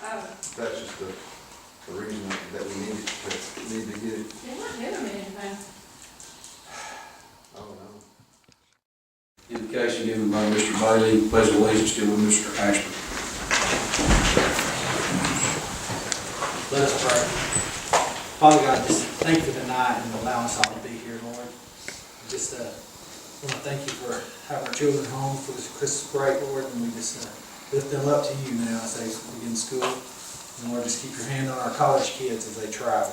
That's just the reason that we need to get it. They weren't giving me anything. I don't know. Invocation given by Mr. Bailey, pledge allegiance given by Mr. Ashburn. Let us pray. Father God, just thank you for tonight and allowing us all to be here, Lord. Just want to thank you for having our children home for this Christmas break, Lord, and we just lift them up to you now as they begin school. And Lord, just keep your hand on our college kids as they travel.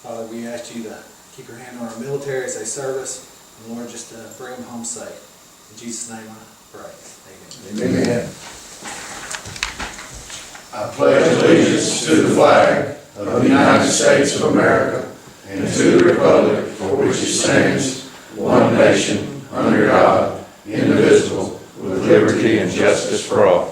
Father, we ask you to keep your hand on our military as they serve us, and Lord, just bring them home safe. In Jesus' name I pray. Amen. Amen. I pledge allegiance to the flag of the United States of America and to the republic for which it stands, one nation, under God, indivisible, with liberty and justice for all.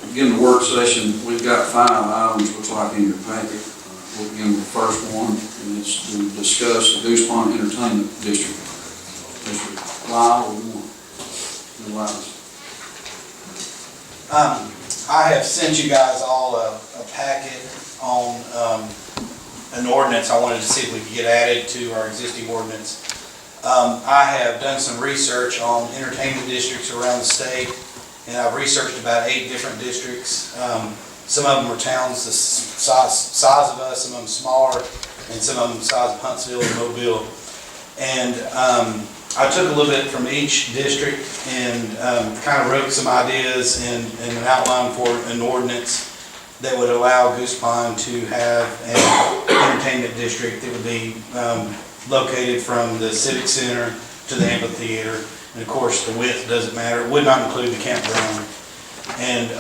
Begin the work session. We've got 5 items, looks like, in your packet. We'll begin with the first one, and it's to discuss the Goose Pond Entertainment District. Mr. Lyle, I have sent you guys all a packet on an ordinance. I wanted to see if we could get added to our existing ordinance. I have done some research on entertainment districts around the state, and I've researched about 8 different districts. Some of them are towns the size of us, some of them smaller, and some of them the size of Huntsville and Mobile. And I took a little bit from each district and kind of wrote some ideas and an outline for an ordinance that would allow Goose Pond to have an entertainment district that would be located from the Civic Center to the amphitheater. And of course, the width doesn't matter. It would not include the campground. And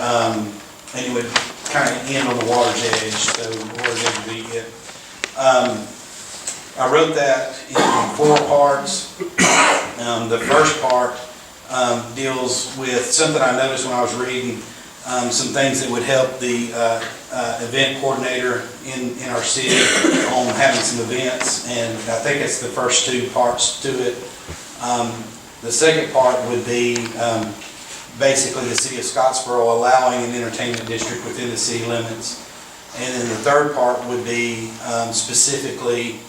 it would kind of end on the water's edge, so the water's edge would be it. I wrote that in 4 parts. The first part deals with something I noticed when I was reading, some things that would help the event coordinator in our city on having some events, and I think it's the first 2 parts to it. The second part would be basically the city of Scottsboro allowing an entertainment district within the city limits. And then the third part would be specifically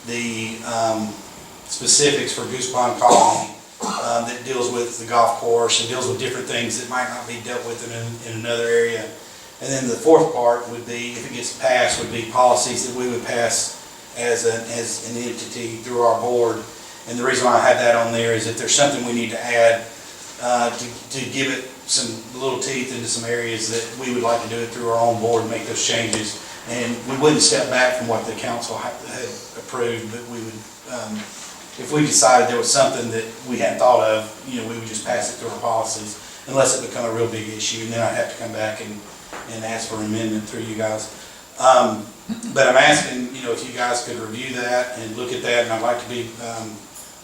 the specifics for Goose Pond Colony that deals with the golf course and deals with different things that might not be dealt with in another area. And then the fourth part would be, if it gets passed, would be policies that we would pass as an entity through our board. And the reason why I have that on there is if there's something we need to add to give it some little teeth into some areas that we would like to do it through our own board and make those changes. And we wouldn't step back from what the council had approved, but we would, if we decided there was something that we hadn't thought of, we would just pass it through our policies, unless it become a real big issue, and then I'd have to come back and ask for an amendment through you guys. But I'm asking, if you guys could review that and look at that, and I'd like to be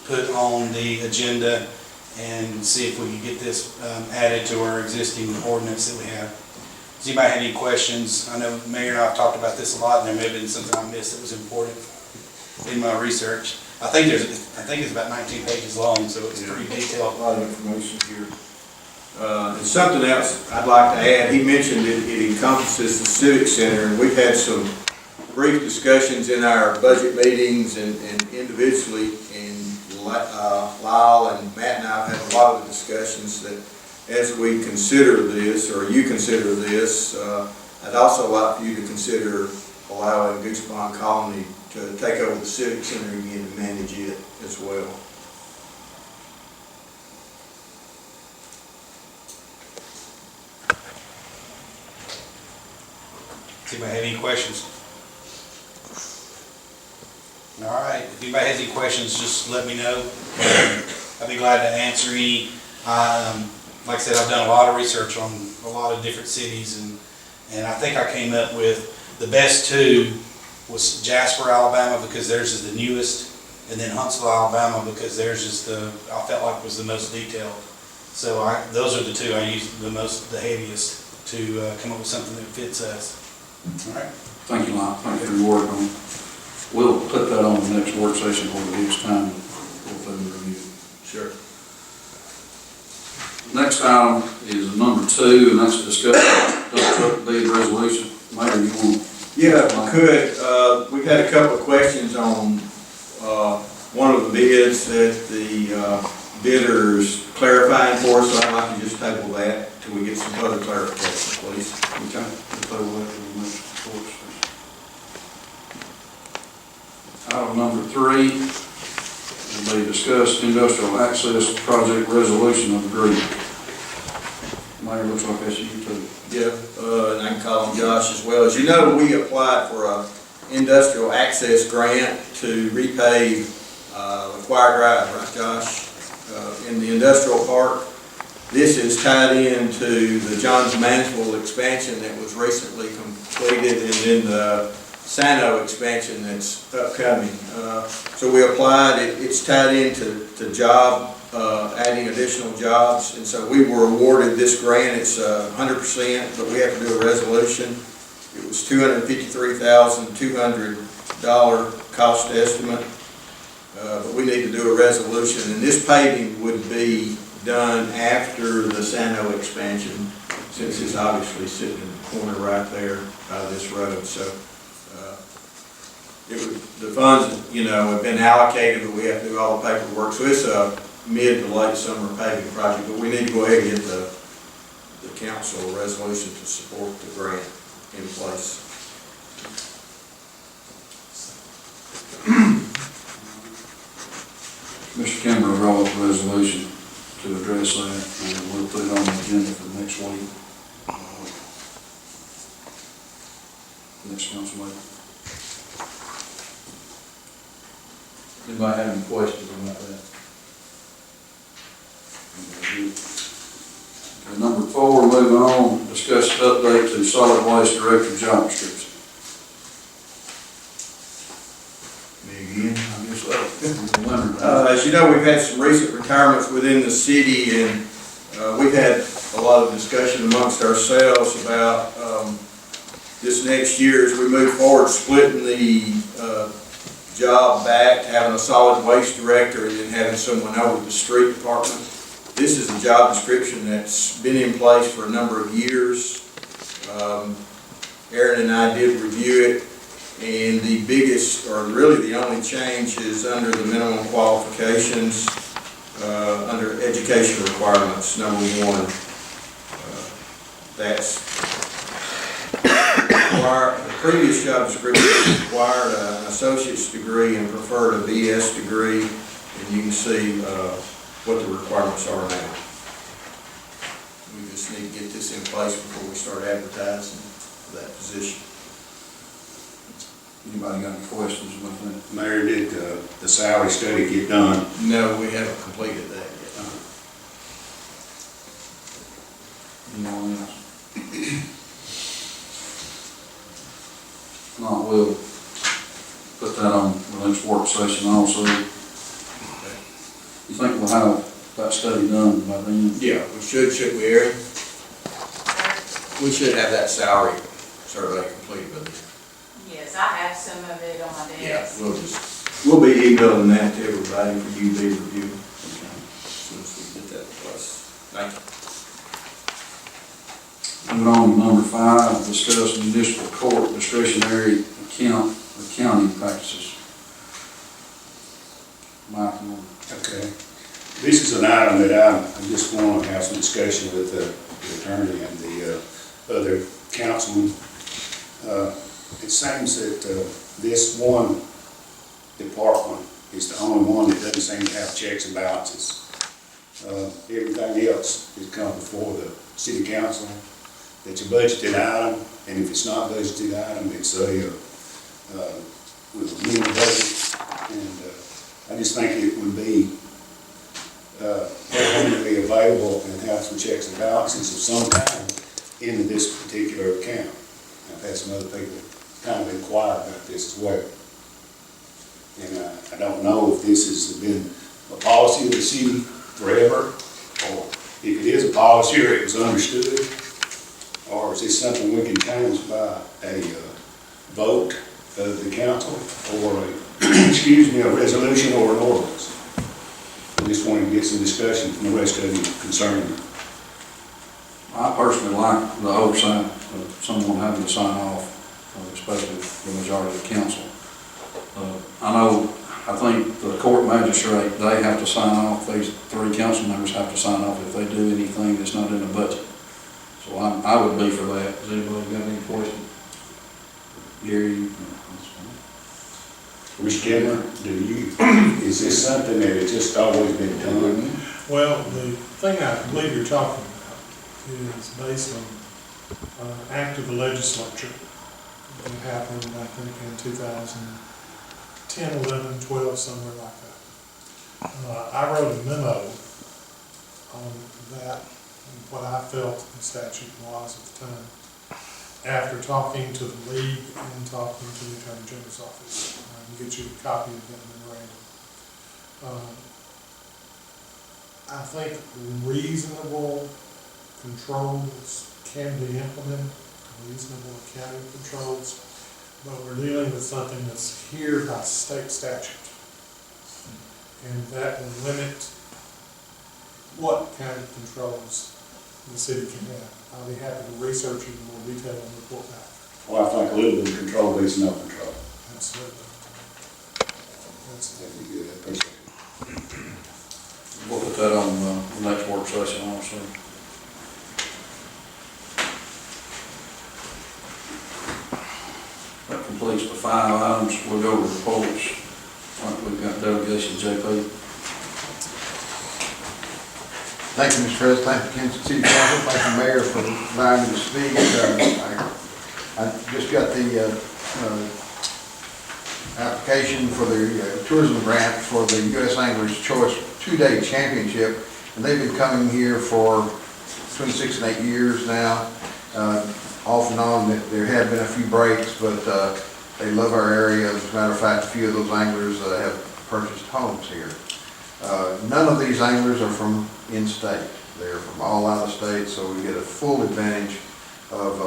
put on the agenda and see if we can get this added to our existing ordinance that we have. Does anybody have any questions? I know Mayor and I have talked about this a lot, and there may have been something I missed that was important in my research. I think it's about 19 pages long, so it's pretty detailed. A lot of information here. And something else I'd like to add, he mentioned it encompasses the Civic Center, and we've had some brief discussions in our budget meetings and individually, and Lyle and Matt and I have had a lot of discussions that as we consider this, or you consider this, I'd also like for you to consider allowing Goose Pond Colony to take over the Civic Center again and manage it as well. Does anybody have any questions? All right, if anybody has any questions, just let me know. I'd be glad to answer any. Like I said, I've done a lot of research on a lot of different cities, and I think I came up with the best 2 was Jasper, Alabama, because theirs is the newest, and then Huntsville, Alabama, because theirs is I felt like was the most detailed. So those are the 2 I used the heaviest to come up with something that fits us. All right. Thank you, Lyle. Thank you for your work on it. We'll put that on the next work session when it gives time. We'll through and review it. Sure. Next item is number 2, and that's a discussion dump truck bid resolution. Mayor, you want? Yeah, if we could, we had a couple of questions on, one of the bids that the, bidders clarifying for us, so I'd like to just table that till we get some further clarification, please. Okay. We'll table that till the next report session. Item number 3 will be discussed industrial access project resolution of agreement. Mayor, looks like that's you too. Yeah, and I can call him Josh as well. As you know, we applied for a industrial access grant to repave, McGuire Drive, right, Josh? In the industrial park. This is tied into the Johns Mansville expansion that was recently completed, and then the Sano expansion that's upcoming. So we applied, it's tied into job, adding additional jobs, and so we were awarded this grant. It's 100%, but we have to do a resolution. It was $253,200 cost estimate, but we need to do a resolution, and this paving would be done after the Sano expansion, since it's obviously sitting in the corner right there by this road. So the funds, you know, have been allocated, but we have to do all the paperwork. So it's a mid to late summer paving project, but we need to go ahead and get the council resolution to support the grant in place. Mr. Kimber will draw up a resolution to address that, and we'll put it on the agenda for next week. Next council meeting. Anybody have any questions about that? Okay, number 4, moving on, discuss update to solid waste director job description. Me again, I guess so. Leonard. As you know, we've had some recent retirements within the city, and we've had a lot of discussion amongst ourselves about this next year as we move forward, splitting the job back to having a solid waste director and then having someone over the street department. This is a job description that's been in place for a number of years. Aaron and I did review it, and the biggest, or really the only change, is under the minimum qualifications, under education requirements, number 1. That's the previous job description required an associate's degree and preferred a BS degree, and you can see what the requirements are now. We just need to get this in place before we start advertising for that position. Anybody got any questions about that? Mayor, did the salary study get done? No, we haven't completed that yet. Anyone else? No, we'll put that on the next work session also. You think we'll have that study done by then? Yeah, we shouldn't we, Aaron? We should have that salary survey completed by then. Yes, I have some of it on my desk. We'll be emailing that to everybody for you to review. As soon as we get that in place. Thank you. Moving on to number 5, discuss municipal court discretionary accounting practices. Michael. Okay. This is an item that I just want to have some discussion with the attorney and the other councilman. It seems that this one department is the only one that doesn't seem to have checks and balances. Everything else is come before the city council. It's a budgeted item, and if it's not a budgeted item, it's with a minimal budget. And I just think it would be readily available and have some checks and balances of some kind into this particular account. I've had some other people kind of inquire about this as well. And I don't know if this has been a policy of the city forever, or if it is a policy or it was understood, or is this something we can change by a vote of the council, or a, excuse me, a resolution or an ordinance? just wanted to get some discussion from the rest of you concerning it. I personally like the oversight of someone having to sign off, especially the majority of the council. I think the court magistrate, they have to sign off, these 3 council members have to sign off if they do anything that's not in the budget. So I would be for that. Has anybody got any questions? Gary? Mr. Kidner, is this something that has just always been done? Well, the thing I believe you're talking about is based on an act of the legislature that happened, I think, in 2010, 11, 12, somewhere like that. I wrote a memo on that, and what I felt the statute was at the time, after talking to the league and talking to the Attorney General's office. I can get you a copy of that memorandum. I think reasonable controls can be implemented, reasonable accounting controls, but we're dealing with something that's here by state statute. And that will limit what kind of controls the city can have. I'll be happy to research it in more detail and report back. Well, I think a little bit of control beats no control. Absolutely. That'd be good, I appreciate it. We'll put that on the next work session also. That completes the 5 items. We'll go to reports. We've got delegation JP. Thank you, Mr. President. Thank you, Kansas City Council. Thank you, Mayor, for allowing me to speak. I just got the application for the tourism grant for the U.S. Anglers Choice 2-Day Championship, and they've been coming here for between 6 and 8 years now. Off and on, there have been a few breaks, but they love our area. As a matter of fact, a few of those anglers have purchased homes here. None of these anglers are from in-state. They're from all out of state, so we get a full advantage of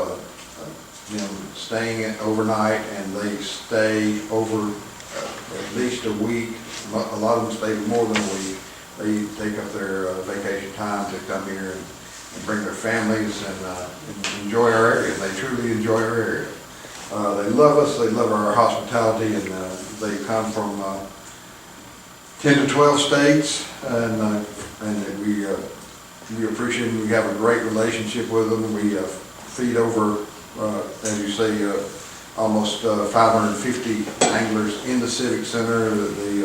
them staying overnight, and they stay over at least a week. A lot of them stay more than a week. They take up their vacation time to come here and bring their families and enjoy our area. They truly enjoy our area. They love us. They love our hospitality, and they come from 10 to 12 states, and we appreciate them. We have a great relationship with them. We feed over, as you say, almost 550 anglers in the Civic Center. We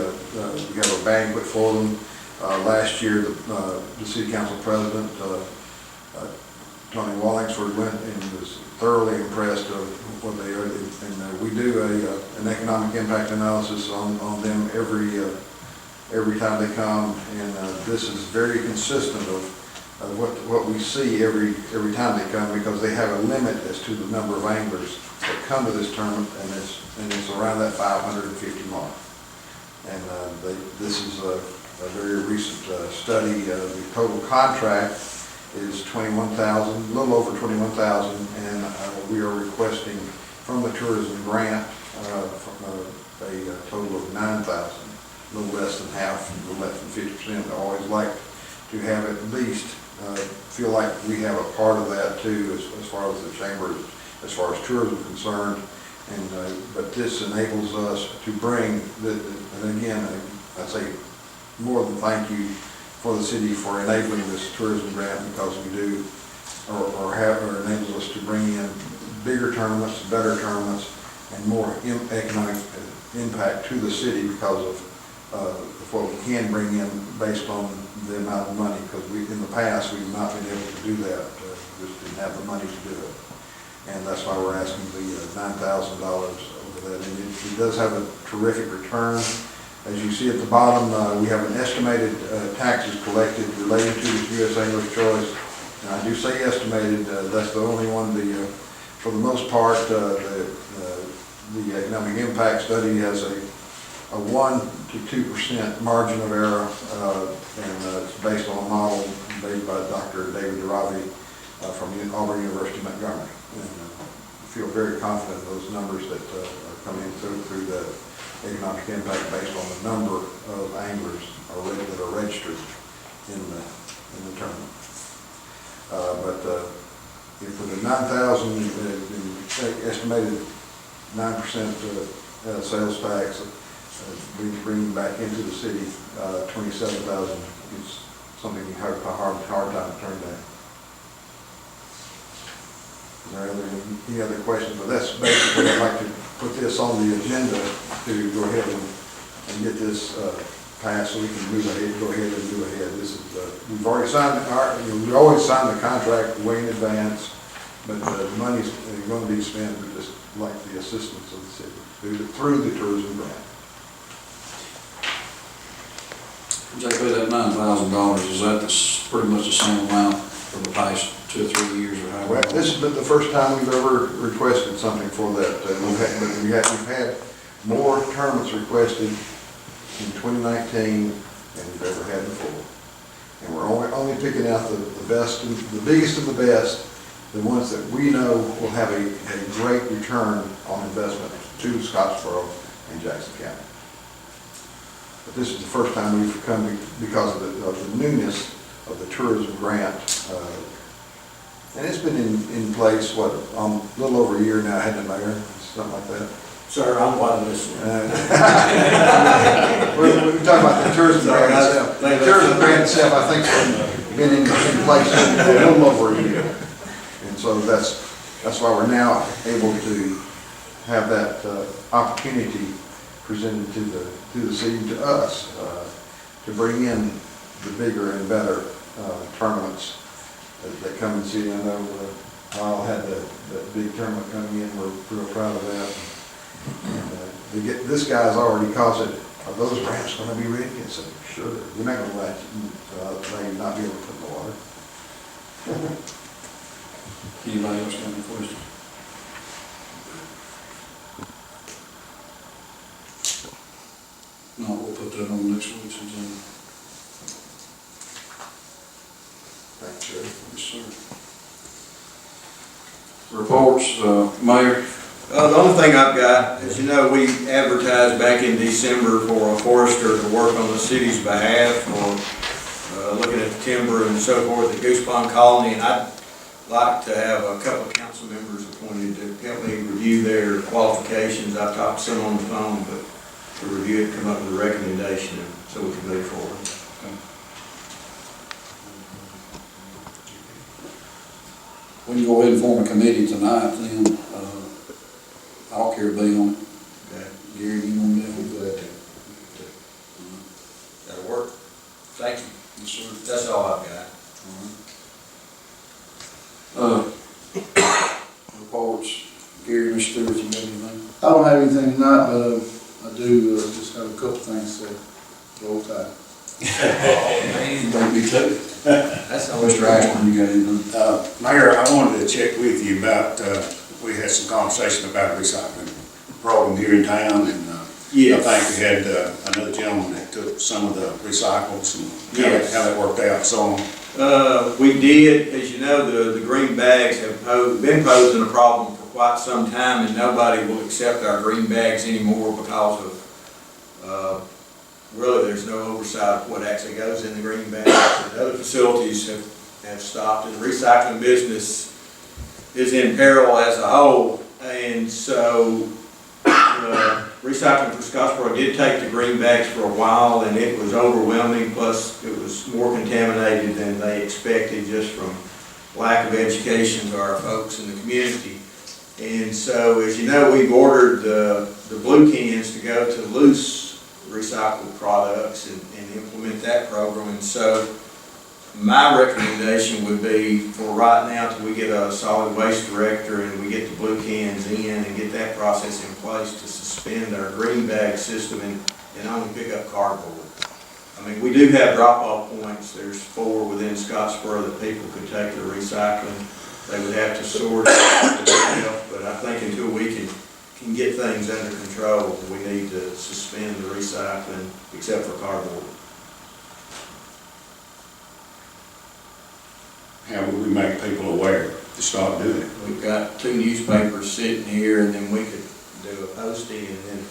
have a banquet for them. Last year, the City Council President, Tony Wallingsford, went and was thoroughly impressed of what they are. And we do an economic impact analysis on them every time they come, and this is very consistent of what we see every time they come, because they have a limit as to the number of anglers that come to this tournament, and it's around that 550 mark. And this is a very recent study. The total contract is $21,000, a little over $21,000, and we are requesting from the tourism grant a total of $9,000, a little less than half, a little less than 50%. I always like to have at least feel like we have a part of that too, as far as the chamber, as far as tourism is concerned. And but this enables us to bring and again, I say more than thank you for the city for enabling this tourism grant, because we do, or enables us to bring in bigger tournaments, better tournaments, and more economic impact to the city because of what we can bring in based on the amount of money. Because in the past, we've not been able to do that. Just didn't have the money to do it. And that's why we're asking the $9,000 over that. And it does have a terrific return. As you see at the bottom, we have an estimated taxes collected related to this U.S. Anglers Choice. And I do say estimated, that's the only one. For the most part, the economic impact study has a 1 to 2% margin of error, and it's based on a model made by Dr. David Duravi from Auburn University, Montgomery. And I feel very confident in those numbers that are coming through the economic impact based on the number of anglers that are registered. 9,000, estimated 9% sales tax, we bring back into the city, 27,000 is something you have a hard time to turn down. Are there any other questions? But that's basically, I'd like to put this on the agenda to go ahead and get this passed so we can move ahead, go ahead and move ahead. This is, we've already signed, we always sign the contract way in advance, but the money's going to be spent, we just like the assistance of the city through the tourism grant. JP, that $9,000, is that pretty much the same amount for the past 2 or 3 years or however? Well, this has been the first time we've ever requested something for that. We've had more tournaments requested in 2019 than we've ever had before. And we're only picking out the best, and the biggest of the best, the ones that we know will have a great return on investment to Scottsboro and Jackson County. But this is the first time we've come because of the newness of the tourism grant. And it's been in place, what, a little over a year now, hasn't it, Mayor? Something like that. Sir, I'm quite listening. We're talking about the tourism grant itself. The tourism grant itself, I think, has been in place a little over a year. And so that's why we're now able to have that opportunity presented to the city, to us, to bring in the bigger and better tournaments that come and see. I know Lyle had that big tournament coming in. We're real proud of that. And this guy's already caused it. Are those ramps going to be ready? I said, sure. We're not going to let you not be able to put in the water. Anybody else got any questions? No, we'll put that on next week's agenda. Thanks, sir. Yes, sir. Reports, Mayor? The only thing I've got, as you know, we advertised back in December for a forester to work on the city's behalf for looking at the timber and so forth at Goose Pond Colony, and I'd like to have a couple of council members appointed to help me review their qualifications. I've talked to some on the phone, but to review it, come up with a recommendation so we can move forward. We can go ahead and form a committee tonight, then, I'll carry a be on it. Okay. Gary, you want to be on it? That'll work. Thank you. Yes, sir. That's all I've got. Reports, Gary, Mr. Stewart, you got anything? I don't have anything tonight, but I do just have a couple things to say. Roll Tide. Don't be too. That's all. Mr. Ashburn, you got anything? Mayor, I wanted to check with you about, we had some conversation about a recycling program here in town, and Yes. I think we had another gentleman that took some of the recycles and Yes. how that worked out and so on. We did, as you know, the green bags have been posing a problem for quite some time, and nobody will accept our green bags anymore because of, really, there's no oversight of what actually goes in the green bags. And other facilities have stopped, and the recycling business is in peril as a whole. And so, Recycling for Scottsboro did take the green bags for a while, and it was overwhelming, plus it was more contaminated than they expected just from lack of education to our folks in the community. And so, as you know, we've ordered the blue cans to go to loose recycled products and implement that program. And so my recommendation would be for right now till we get a solid waste director and we get the blue cans in and get that process in place to suspend our green bag system and only pick up cardboard. I mean, we do have drop-off points. There's 4 within Scottsboro that people could take their recycling. They would have to sort it themselves, but I think until we can get things under control, we need to suspend the recycling except for cardboard. How would we make people aware to start doing it? We've got 2 newspapers sitting here, and then we could do a posting, and then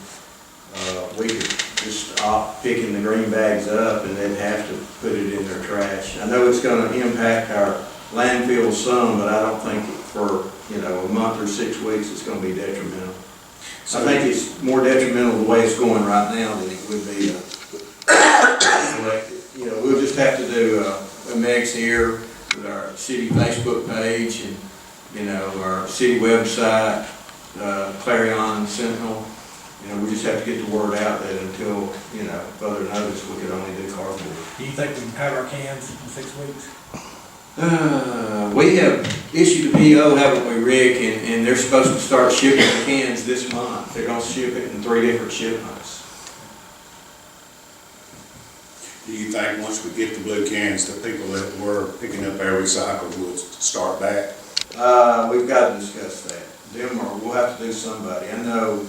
we could just stop picking the green bags up, and they'd have to put it in their trash. I know it's going to impact our landfill some, but I don't think for, a month or 6 weeks, it's gonna be detrimental. I think it's more detrimental the way it's going right now than it would be, we'll just have to do a mix here with our city Facebook page and, our city website, Clarion Sentinel. We just have to get the word out that until, further notice, we could only do cardboard. Do you think we can have our cans in 6 weeks? We have issued a PO, haven't we, Rick, and they're supposed to start shipping the cans this month. They're gonna ship it in 3 different shipments. Do you think once we get the blue cans, the people that were picking up our recycled would start back? We've got to discuss that. We'll have to do somebody. I know,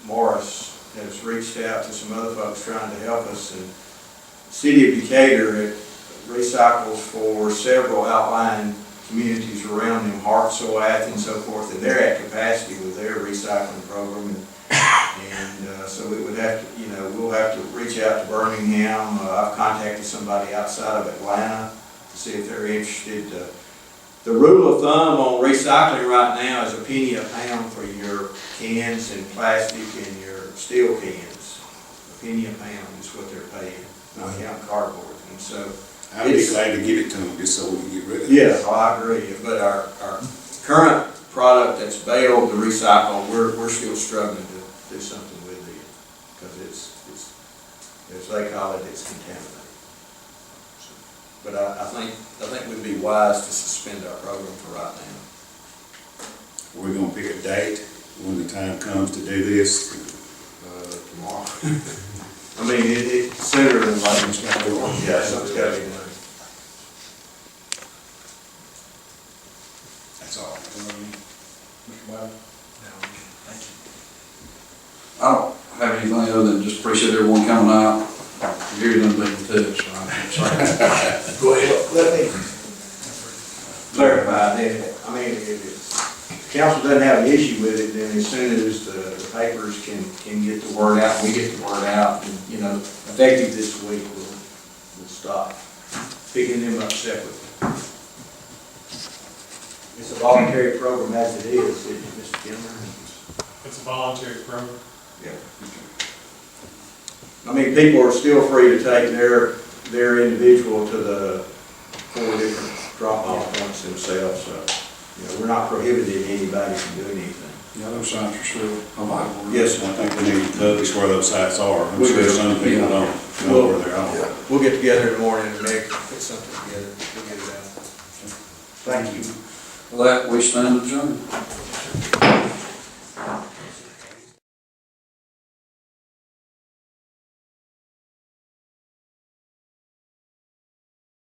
Morris has reached out to some other folks trying to help us, and the city of Decatur recycles for several outlying communities around them, Hartselle, Athens, so forth, and they're at capacity with their recycling program. And so we would have to, we'll have to reach out to Birmingham. I've contacted somebody outside of Atlanta to see if they're interested. The rule of thumb on recycling right now is a penny a pound for your cans and plastic and your steel cans. A penny a pound is what they're paying, not counting cardboard. And so I'd be glad to give it to them just so we can get rid of it. yeah, I agree. But our current product that's baled to recycle, we're still struggling to do something with it because it's as they call it, it's contaminated. But I think we'd be wise to suspend our program for right now. We're gonna pick a date when the time comes to do this. Tomorrow. I mean, it sooner than later. Yeah, something's got to be done. That's all. Mr. Bowden? No, thank you. I don't have anything other than just appreciate everyone coming out. You're done making tips, right? Go ahead. Let me clarify that. I mean, if the council doesn't have an issue with it, then as soon as the papers can get the word out, we get the word out, and, effective this week, we'll stop picking them up separately. It's a voluntary program as it is, isn't it, Mr. Gilmer? It's a voluntary program. Yeah. I mean, people are still free to take their individual to the 4 different drop-off points themselves, so, we're not prohibiting anybody from doing anything. Yeah, those signs are still available. Yes, I think we need to publish where those sites are. I'm We sure will. some people don't know where they're at. we'll get together in the morning and put something together, we'll get it out. Thank you. With that, we stand adjourned.